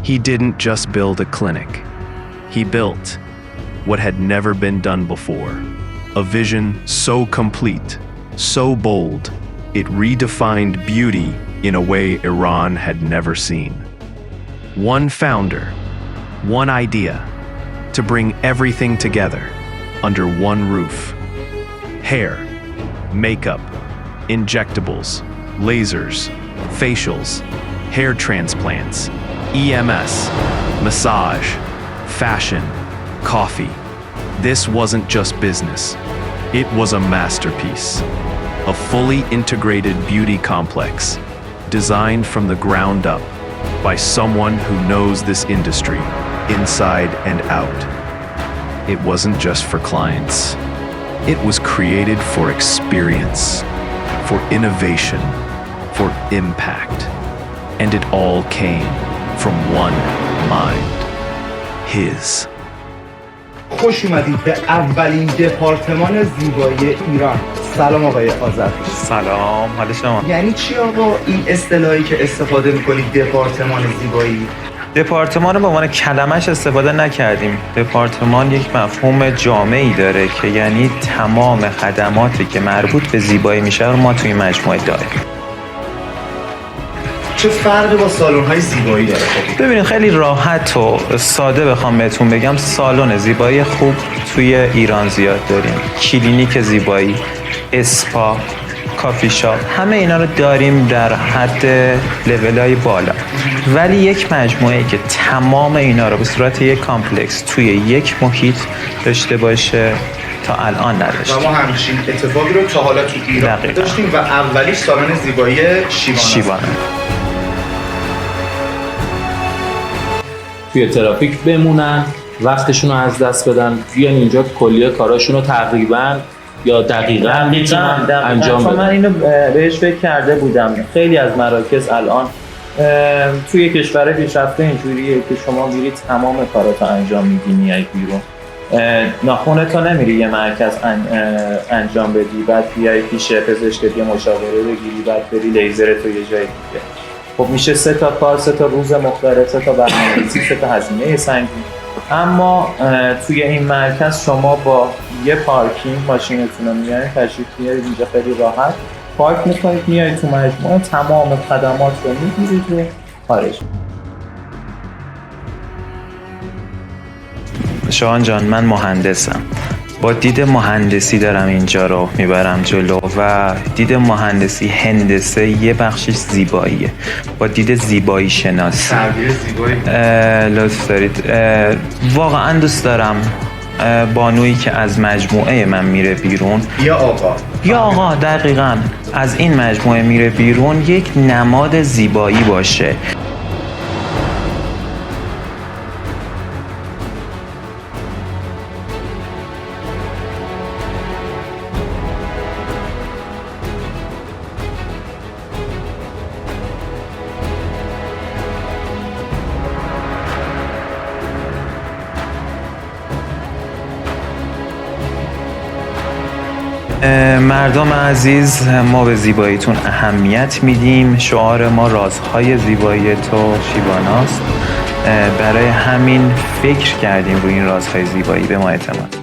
He didn't just build a clinic. He built what had never been done before. A vision so complete, so bold, it redefined beauty in a way Iran had never seen. One founder, one idea, to bring everything together under one roof. Hair, makeup, injectables, lasers, facials, hair transplants, EMS, massage, fashion, coffee. This wasn't just business. It was a masterpiece. A fully integrated beauty complex, designed from the ground up by someone who knows this industry inside and out. It wasn't just for clients. It was created for experience, for innovation, for impact. And it all came from one mind, his. خوش اومدید به اولین دپارتمان زیبایی ایران. سلام آقای آذرخش. سلام، حال شما؟ یعنی چی آقا این اصطلاحی که استفاده میکنید دپارتمان زیبایی؟ دپارتمان رو به عنوان کلمش استفاده نکردیم. دپارتمان یک مفهوم جامعی داره که یعنی تمام خدماتی که مربوط به زیبایی میشه رو ما توی مجموعه داریم. چه فرقی با سالن‌های زیبایی داره؟ ببینید خیلی راحت و ساده بخوام بهتون بگم، سالن زیبایی خوب توی ایران زیاد داریم. کلینیک زیبایی، اسپا، کافی شاپ، همه اینا رو داریم در حد لول‌های بالا. ولی یک مجموعه که تمام اینا رو به صورت یک کامپلکس توی یک محیط داشته باشه تا الان نداشتیم. و ما همچین اتفاقی رو تا حالا تو ایران داشتیم و اولیش سالن زیبایی شیوانه. توی ترافیک بمونن، وقتشون رو از دست بدن، بیان اینجا کلیه کاراشون رو تقریبا یا دقیقاً انجام بدن. من اینو بهش فکر کرده بودم. خیلی از مراکز الان توی کشور پیشرفته اینجوریه که شما میری تمام کاراتو انجام میدی، میای بیرون، ناخنتو نمیری یه مرکز انجام بدی، بعد بیای پیش پزشک یه مشاوره بگیری، بعد بری لیزرتو یه جای دیگه. خب میشه 3 تا کار، 3 تا روز مختلف، 3 تا برنامه‌ریزی، 3 تا هزینه سنگین. اما توی این مرکز شما با یه پارکینگ ماشینتون رو میارید، تشریف میارید اینجا، خیلی راحت پارک میکنید، میارید تو مجموعه، تمام خدمات رو میگیرید و خارج. شاهان جان، من مهندسم. با دید مهندسی دارم اینجا رو میبرم جلو و دید مهندسی هندسه یه بخشش زیباییه. با دید زیبایی شناسی لطف دارید. واقعا دوست دارم بانویی که از مجموعه من میره بیرون یا آقا دقیقاً از این مجموعه میره بیرون یک نماد زیبایی باشه. مردم عزیز، ما به زیباییتون اهمیت میدیم. شعار ما رازهای زیبایی تو شیواناست. برای همین فکر کردیم روی این رازهای زیبایی. به ما اعتماد.